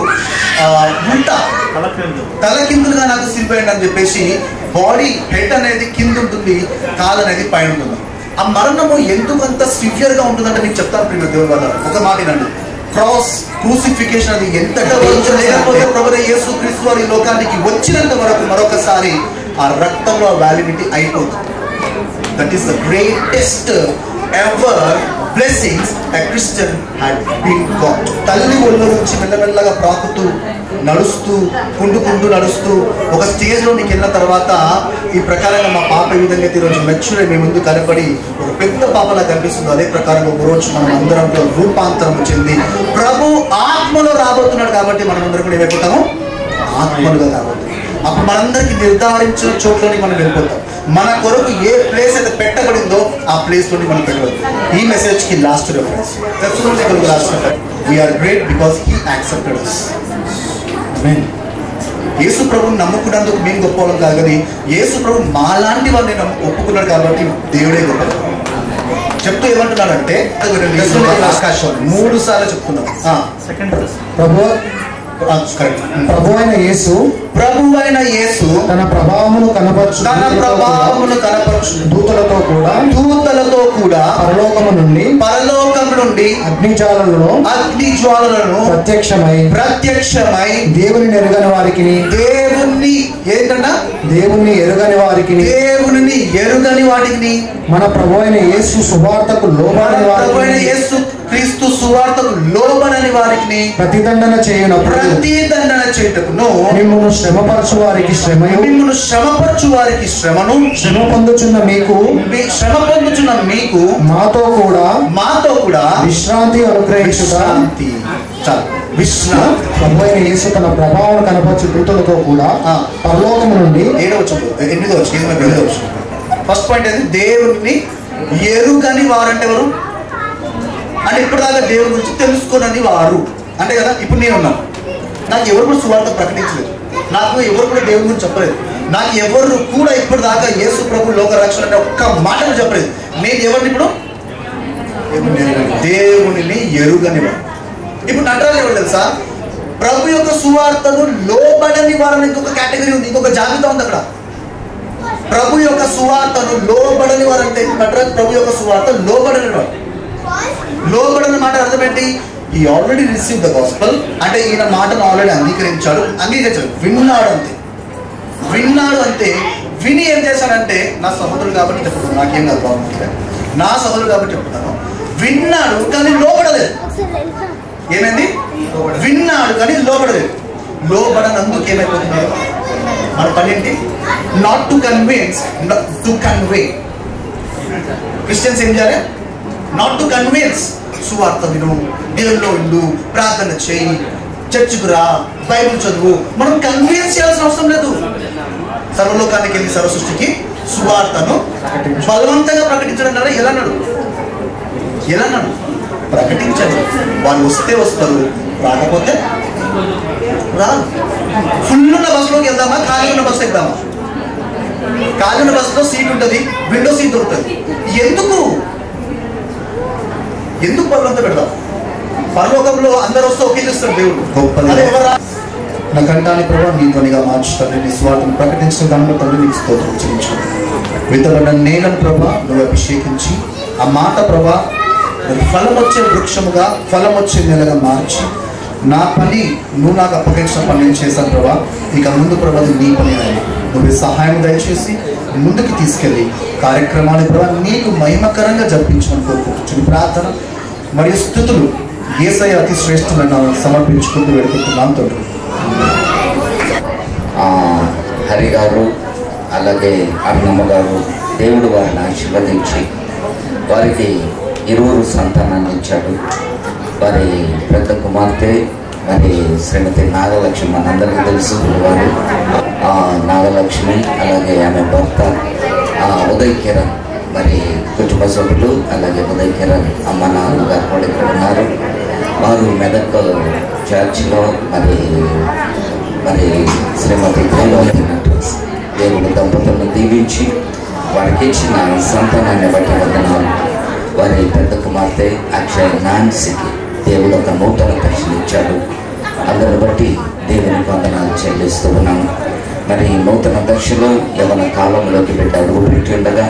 ఉంటా తలకిందులుగా నాకు సిలువ వేయండి అని చెప్పేసి, బాడీ హెడ్ అనేది కింద ఉంటుంది, కాలు అనేది పైన ఉంటుంది. ఆ మరణము ఎందుకంత సివియర్ గా ఉంటుందంటే మీకు చెప్తాను ప్రియ దేవుని వల్ల. ఒక మాట వినండి. క్రూసిఫికేషన్ అది ఎంతగా లేకపోతే ప్రభువైన యేసుక్రీస్తు వారు ఈ లోకానికి వచ్చినంత వరకు మరొకసారి ఆ రక్తంలో వ్యాలిడిటీ అయిపోతుంది. That is the greatest ever blessings a Christian had been got. తల్లి ఒళ్ళో నుంచి మెల్లమెల్లగా ప్రాకుతూ నడుస్తూ కుండుకుంటూ నడుస్తూ ఒక స్టేజ్లో నీకు వెళ్ళిన తర్వాత ఈ ప్రకారంగా మా పాప ఈ విధంగా అయితే ఈరోజు మెచ్యూర్ మీ ముందు కనపడి ఒక పెద్ద పాపలా కనిపిస్తుందో, అదే ప్రకారంగా ఒక రోజు మనం అందరంలో రూపాంతరం చెంది ప్రభు ఆత్మలో రాబోతున్నాడు. కాబట్టి మనం అందరం కూడా ఏమైపోతాము? ఆత్మలుగా రాబోతున్నాం. అప్పుడు మనందరికీ నిర్ధారించిన చోట్లోని మనం వెళ్ళిపోతాం. మన కొరకు ఏ ప్లేస్ అయితే పెట్టబడిందో ఆ ప్లేస్ లోని మనం పెట్టబడి. ఈ మెసేజ్ కి last reference we are great because he accepted us. Amen. యేసు ప్రభుని నమ్ముకున్నందుకు మేము గొప్ప వాళ్ళం కాదు, కానీ యేసు ప్రభు మాలాంటి వాళ్ళని ఒప్పుకున్నాడు కాబట్టి దేవుడే గొప్ప. చెప్తూ ఏమంటున్నాడంటే ఆకాశం 3 సార్లు చెప్తున్నాం. ప్రభువైన యేసు తన ప్రభావమును కనపరచు దూతలతో కూడా పరలోకము నుండి అగ్ని జ్వాలలను ప్రత్యక్షమై దేవుని ఎరుగని వారికి మన ప్రభువైన యేసు సువార్తకు లోబడని వారికి ప్రతిదండన చేయుటకును మిమ్మును శ్రమపరచు వారికి శ్రమను శ్రమ పొందుచున్న మీకు మాతో కూడా విశ్రాంతి అనుగ్రహించుట. విశ్రాంతి ప్రభువైన యేసు తన ప్రభావం కనపరచు దూతలతో కూడా పరలోకము నుండి 8వ ఫస్ట్ పాయింట్ అనేది దేవుని ఎరుగని వారంటే ఎవరు అంటే ఇప్పటిదాకా దేవుని గురించి తెలుసుకోనని వారు అంటే కదా. ఇప్పుడు నేను ఉన్నాను, నాకు ఎవరు కూడా సువార్త ప్రకటించలేదు, నాకు ఎవరు కూడా దేవుని గురించి చెప్పలేదు, నాకు ఎవరు కూడా ఇప్పటిదాకా యేసు ప్రభు లోక రక్షణ అంటే ఒక్క మాటలు చెప్పలేదు. నేను ఎవరిని ఇప్పుడు దేవునిని ఎరుగని వారు. ఇప్పుడు నటరాజు ఎవరు తెలుసా? ప్రభు యొక్క సువార్తను లోబడని వారని ఇంకొక కేటగిరీ ఉంది, ఇంకొక జాబితా ఉంది అక్కడ. ప్రభు యొక్క సువార్తను లోబడని వారు అంటే నటరాజు ప్రభు యొక్క సువార్త లోబడని వారు. లోబడని మాట అర్థం ఏంటి? ఈ ఆల్రెడీ రిసీవ్ ద గాస్పెల్ అంటే ఈయన మాటను ఆల్రెడీ అంగీకరించాడు. విన్నాడు అంతే. విని ఏం చేశాడంటే నా సహోదరుడు కాబట్టి చెప్తాను, నాకేం కాదు ప్రాబ్లం, నా సహోదరుడు కాబట్టి చెప్తాను. విన్నాడు కానీ లోబడలేదు. ఏమైంది? విన్నాడు కానీ లోబడలేదు. లోబడనందుకు ఏమైపోతున్నాడు? మన పని ఏంటి? Not to convince, to convey. Christians ఏం చేయాలి? Not to convince. సువార్త విను, దేవుల్లో ఉండు, ప్రార్థన చేయి, చర్చికి రా, బైబిల్ చదువు. మనం కన్విన్స్ చేయాల్సిన అవసరం లేదు. సర్వలోకానికి వెళ్ళి సర్వ సృష్టికి సువార్తను బలవంతంగా ప్రకటించడం ద్వారా ఎలా అన్నాడు? ప్రకటించండి. వాళ్ళు వస్తే వస్తారు, రాకపోతే రాదు. ఫుల్ ఉన్న బస్సులోకి వెళ్దామా, ఖాళీ ఉన్న బస్సు ఎక్కుదామా? ఖాళీ ఉన్న బస్సులో సీట్ ఉంటుంది, విండో సీట్ దొరుకుతుంది. ఎందుకు బలవంతం పెడదాం? పరలోకంలో అందరూ వస్తే ఒకే చూస్తారు దేవుడు. నా కంటాన్ని ప్రభావ నీ ధ్వనిగా మార్చుతాను. నీ స్వార్థను ప్రకటించిన దానిలో తండ్రి నీకు స్తోత్రం చెల్లించుకుంటాను. విత్తబడిన నేలను ప్రభా నువ్వు అభిషేకించి ఆ మాట ప్రభా ఫలం వచ్చే వృక్షముగా, ఫలం వచ్చే నెలగా మార్చి నా పని నువ్వు నాకు అప్పగించిన పని నేను చేశాను ప్రభా. ఇక ముందు ప్రభా నీ పని అయినా నువ్వు సహాయం దయచేసి ముందుకు తీసుకెళ్ళి కార్యక్రమాన్ని ప్రభా నీకు మహిమకరంగా జరిపించమని కోరుకుంటున్నాను. ప్రార్థన మరియు స్తుతులు యేసయ్య అతి శ్రేష్ఠులను సమర్పించుకుంటూ వెళ్తున్నాను తండ్రి. హరి గారు అలాగే అరుణమ్మ గారు దేవుడు వారిని ఆశీర్వదించి వారికి 2 సంతానాన్ని ఇచ్చాడు. వారి పెద్ద కుమార్తె మరి శ్రీమతి నాగలక్ష్మి, మనందరికీ తెలుసు వారు నాగలక్ష్మి, అలాగే ఆమె భర్త ఉదయ్ కిరణ్, మరి కుటుంబ సభ్యులు అలాగే ఉదయ్ కిరణ్ అమ్మ నాన్నగారు కూడా ఇక్కడ ఉన్నారు. వారు మెదక్ చర్చిలో మరి శ్రీమతి దేవుడు దంపతులను దీవించి వారికి ఇచ్చిన సంతానాన్ని బట్టి వందనాలు. వారి పెద్ద కుమార్తె అక్షయ్ నాన్సీకి దేవుడు ఒక నూతన దర్శనిచ్చాడు. అందరిని బట్టి దేవునికి వందనాలు చెల్లిస్తూ ఉన్నాము. మరి నూతన దశలో యవన కాలంలోకి బిడ్డ అడుగు పెట్టి ఉండగా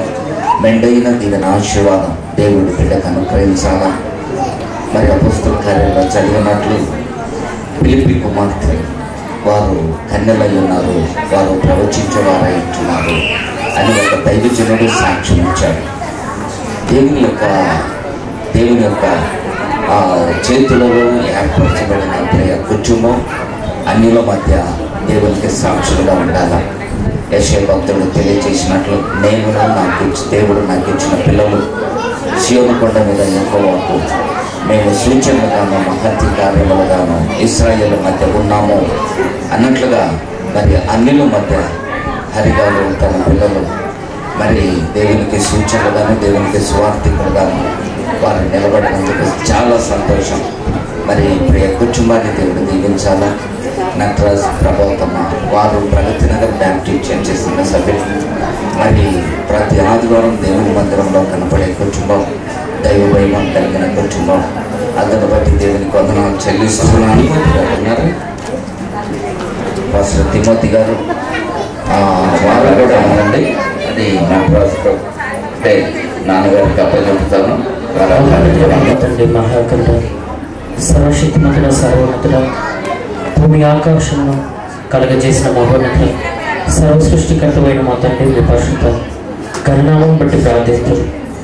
మెండైన దీవెన ఆశీర్వాదం దేవుడి బిడ్డకు అనుగ్రహించాలా. మరి అపొస్తల కార్యాల్లో చదివినట్లు ఫిలిప్పీ కుమార్తె వారు కన్యలై ఉన్నారు, వారు ప్రవచించేవారై ఉంటున్నారు అని ఒక దైవజనుడు సాక్ష్యం ఇచ్చాడు. దేవుని యొక్క చేతులలో ఏర్పరచబడిన ప్రియ కుటుంబం అన్యుల మధ్య దేవునికి సాక్షులుగా ఉండాలి. యెషయా భక్తుడు తెలియజేసినట్లు దేవుడు నాకు ఇచ్చిన పిల్లలు సీయోను కొండ మీద యెహోవాకు మేము సూచనలుగాను మహత్య కార్యములుగాను ఇశ్రాయేలు మధ్య ఉన్నాము అన్నట్లుగా మరి అన్యుల మధ్య హరిగారు తన పిల్లలు మరి దేవునికి సూచనలుగాను దేవునికి స్వార్థికులుగాను వారు నిలబడినందుకు చాలా సంతోషం. మరి ప్రియ కుటుంబాన్ని దేవుడు దీవించాలా. నటరాజ్ ప్రభావతమ్మ వారు ప్రగతి నగర్ బ్యాప్టిస్ట్ చర్చెస్ సభ్యులు. మరి ప్రతి ఆదివారం దేవుని మందిరంలో కనపడే కుటుంబం, దైవ భయం కలిగిన కుటుంబం. అందును బట్టి దేవునికి వందనాలు చెల్లిస్తున్నాను. పాస్టర్ తిమోతి గారు వారు కూడా ఉండండి. అది నటరాజ్ నాన్నగారికి అప్పచెప్తాను. తండ్రి మహాకరుడ, సర్వశక్తిమంతుడ, సర్వోన్నతుడ, భూమి ఆకాశంలో కలగజేసిన మహోన్నతుడ, సర్వ సృష్టికర్తమైన మా తండ్రి మీ పరిశుద్ధ కరుణామం బట్టి ప్రార్థిస్తూ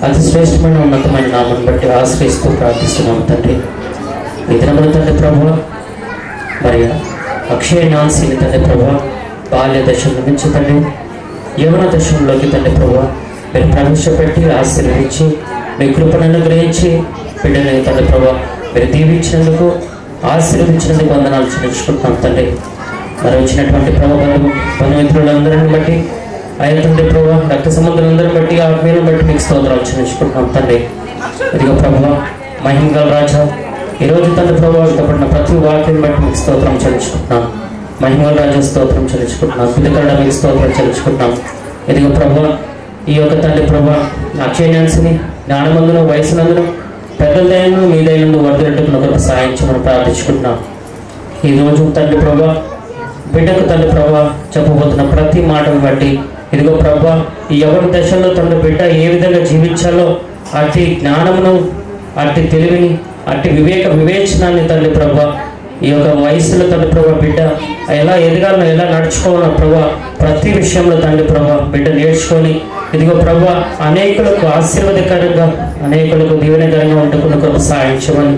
అతి శ్రేష్టమైన ఉన్నతమైన నామం బట్టి ఆశ్రయిస్తూ ప్రార్థిస్తున్నాము తండ్రి. ఈ దినమున తండ్రి ప్రభువ మరి అక్షయ నాన్సీని తండ్రి ప్రభువ బాల్య దశల నుంచి తండ్రి యవన దశంలోకి తండ్రి ప్రభువ మీరు ప్రవేశపెట్టి ఆశీర్వదించి మీ కృపను అనుగ్రహించి బిడ్డని తండ్రి ప్రభావ మీరు దీవించినందుకు ఆశీర్వదించినందుకు వందనాలు చెల్లించుకుంటున్నాం తండ్రి. మరి వచ్చినటువంటి బంధుమిత్రులందరిని బట్టి ఆయన తండ్రి ప్రభావ రక్త సంబంధులందరిని బట్టి ఆత్మీయులను బట్టి మీకు స్తోత్రాలు చెల్లించుకుంటున్నాం తండ్రి. ఇదిగో ప్రభావ మహిమగల రాజా, ఈరోజు తండ్రి ప్రభావితపడిన ప్రతి వాక్యం బట్టి మీకు స్తోత్రం చెల్లించుకుంటున్నాం. మహిమగల రాజా స్తోత్రం చెల్లించుకుంటున్నాం. పిల్లకరడ మీకు స్తోత్రం చెల్లించుకుంటున్నాం. ఇదిగో ప్రభావ ఈ యొక్క తండ్రి ప్రభావ అక్షయన్యాన్సిని జ్ఞానమందును వయసునందును పెద్దల దయను మీ దయను వర్దినట్టుకున్న కొరకు సహాయం చేయమని ప్రార్థించుకుంటున్నాం. ఈరోజు తండ్రి ప్రభా బిడ్డకు తండ్రి ప్రభా చెప్పబోతున్న ప్రతి మాటను బట్టి ఇదిగో ప్రభా ఈ ఎవరి దశలో తండ్రి బిడ్డ ఏ విధంగా జీవించాలో అట్టి జ్ఞానమును, అట్టి తెలివిని, అట్టి వివేచనాన్ని తండ్రి ప్రభా ఈ యొక్క వయసులో తండ్రి ప్రభా బిడ్డ ఎలా ఎదగాలో, ఎలా నడుచుకోవాలో ప్రభా ప్రతి విషయంలో తండ్రి ప్రభా బిడ్డ నేర్చుకొని ఇదిగో ప్రభా అనేకులకు ఆశీర్వాదకరంగా, అనేకులకు దీవెనకరంగా ఉంటున్న కొరకు సహాయం చేయమని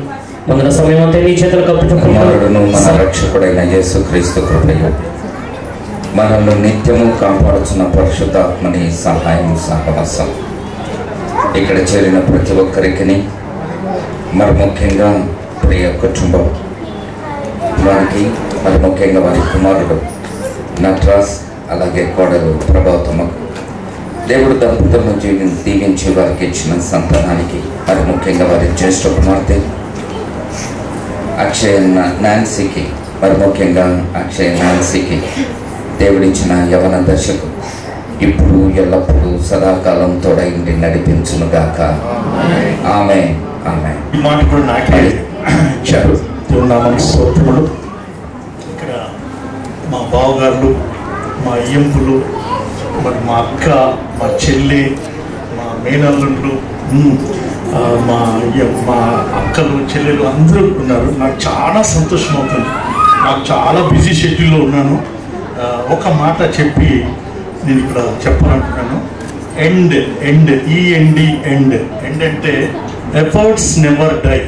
ముందున సమయం అంతా నీ చేతులకు అప్పచెప్పుకుంటున్నాను. మన రక్షకుడైన యేసుక్రీస్తు కృపయు మనల్ని నిత్యము కాపాడుతున్న పరిశుద్ధాత్మని సహాయం సహవాసం ఇక్కడ చేరిన ప్రతి ఒక్కరికి, మరి ముఖ్యంగా ప్రియ కుటుంబం వారికి, మరి ముఖ్యంగా వారి కుమారుడు నటరాజ్ అలాగే కోడలు ప్రభావతమ్మకు దేవుడు దంపతులను దీవించి వారికి ఇచ్చిన సంతానానికి, మరి ముఖ్యంగా వారి జ్యేష్ఠ కుమార్తె అక్షయ నాన్సీకి, మరి ముఖ్యంగా అక్షయ నాన్సీకి దేవుడిచ్చిన యవన దశకు ఇప్పుడు ఎల్లప్పుడూ సదాకాలం తోడైండి నడిపించునుగాక. ఆమె ఆమె. ఈ మాట కూడా నాకే ఇచ్చారు. దేవునామానికి స్తోత్రములు. ఇక్కడ మా బావగారులు, మా అయ్యంపులు, మరి మా అక్క, మా చెల్లి, మా మేనల్లుండ్లు, మా అక్కలు, చెల్లెలు అందరూ ఉన్నారు. నాకు చాలా సంతోషం అవుతుంది. నాకు చాలా బిజీ షెడ్యూల్లో ఉన్నాను. ఒక మాట చెప్పి నేను ఇక్కడ చెప్పాలనుకున్నాను. End end E N D end end అంటే efforts never die,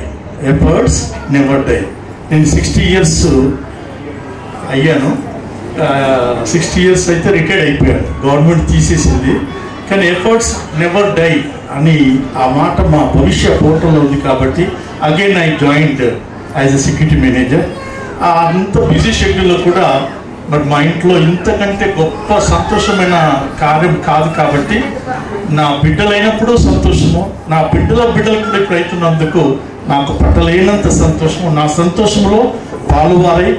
efforts never die. నేను 60 years అయ్యాను. 60 years అయితే రిటైర్డ్ అయిపోయాను, గవర్నమెంట్ తీసేసింది. కానీ ఎఫర్ట్స్ నెవర్ డై అని ఆ మాట మా భవిష్య పోర్టల్లో ఉంది. కాబట్టి again I joined as a security manager. అంత బిజీ షెడ్యూల్లో కూడా మరి మా ఇంట్లో ఇంతకంటే గొప్ప సంతోషమైన కార్యం కాదు. కాబట్టి నా బిడ్డలైనప్పుడు సంతోషము, నా బిడ్డలు కూడా ఇప్పుడు అవుతున్నందుకు నాకు పట్టలేనంత సంతోషము. నా సంతోషంలో పాలువారై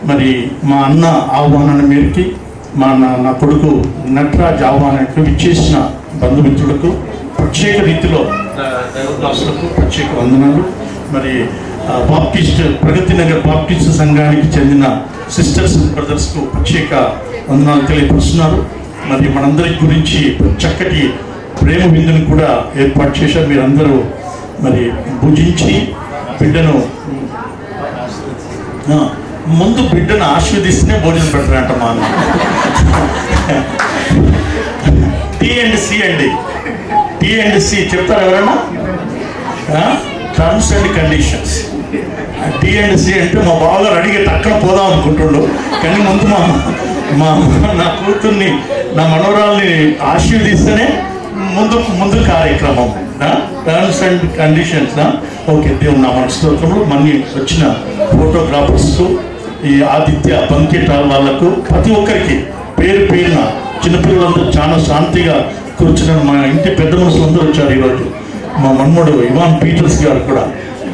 మరి మా అన్న ఆహ్వానాన్ని మేరకి, నా కొడుకు నటరాజ్ ఆహ్వానానికి విచ్చేసిన బంధుమిత్రులకు ప్రత్యేక రీతిలో దైవదాసులకు ప్రత్యేక వందనాలు. మరి బాప్టిస్ట్ ప్రగతి నగర్ బాప్టిస్ట్ సంఘానికి చెందిన సిస్టర్స్ అండ్ బ్రదర్స్కు ప్రత్యేక వందనాలు తెలియపరుస్తున్నారు. మరి మనందరి గురించి చక్కటి ప్రేమ విందును కూడా ఏర్పాటు చేశారు. మీరందరూ మరి భుజించి బిడ్డను ముందు బిడ్డను ఆశీర్వదిస్తేనే భోజనం పెడతారంట మా అన్న. T&C అండి, T&C చెప్తారు ఎవరన్నా? Terms and conditions. T&C అంటే మా బావగారు అడిగి అక్కడ పోదాం అనుకుంటుండు. కానీ ముందు నా కూతుర్ని, నా మనవరాల్ని ఆశీర్వదిస్తేనే ముందు కార్యక్రమం. Terms and conditions. ఓకే, దేవుడు నా మనస్తోత్రంలో మళ్ళీ వచ్చిన ఫోటోగ్రాఫర్స్కు, ఈ ఆదిత్య బంకెట్ వాళ్ళకు, ప్రతి ఒక్కరికి పేరు పేరున, చిన్నపిల్లలందరూ చాలా శాంతిగా కూర్చున్న మా ఇంటి పెద్ద మనుషులు అందరూ వచ్చారు ఈరోజు. మా మన్మడు ఇవాన్ పీటర్స్ గారు కూడా,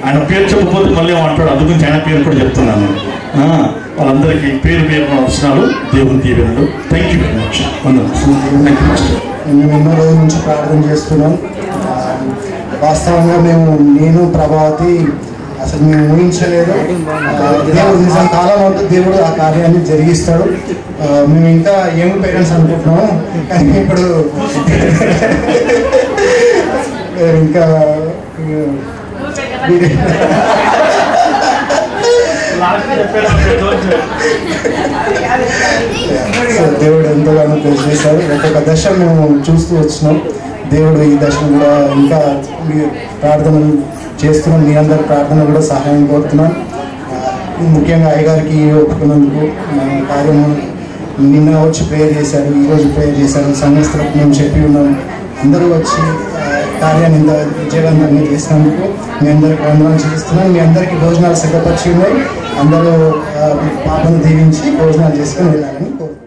ఆయన పేరు చెప్పకపోతే మళ్ళీ మాట్లాడు, అందుగురించి ఆయన పేరు కూడా చెప్తున్నాను. వాళ్ళందరికీ పేరు పేరు అవసరాలు దేవుని దీవెనలు. Thank you very much. మేము ఎన్నో రోజుల నుంచి ప్రార్థన చేస్తున్నాం. వాస్తవంగా నేను ప్రభావతి అసలు మేము ఊహించలేదు. దేవుడు నిజం కాలం అవుతుంది, దేవుడు ఆ కార్యాన్ని జరిగిస్తాడు. మేము ఇంకా యంగ్ పేరెంట్స్ అనుకుంటున్నాము, కానీ ఇప్పుడు ఇంకా దేవుడు ఎంతగానో చేశారు. ఒక్కొక్క దశ మేము చూస్తూ వచ్చినాం. దేవుడు ఈ దశను కూడా ఇంకా ప్రార్థనలు చేస్తున్నాం. మీ అందరి ప్రార్థన కూడా సహాయం కోరుతున్నాం. ముఖ్యంగా అయ్యగారికి ఒప్పుకున్నందుకు కార్యము నిన్న వచ్చి ప్రేయర్ చేశారు, ఈరోజు ప్రేయర్ చేశారు. సంఘస్థలకు మేము చెప్పి ఉన్నాం. అందరూ వచ్చి కార్యాన్ని ఇంత విజయవంతంగా చేసినందుకు మీ అందరికి వందనాలు చేస్తున్నాం. మీ అందరికీ భోజనాలు సిద్ధపరిచి ఉన్నాయి. అందరూ పాపను దీవించి భోజనాలు చేసుకొని వెళ్ళాలని కోరుతున్నాం.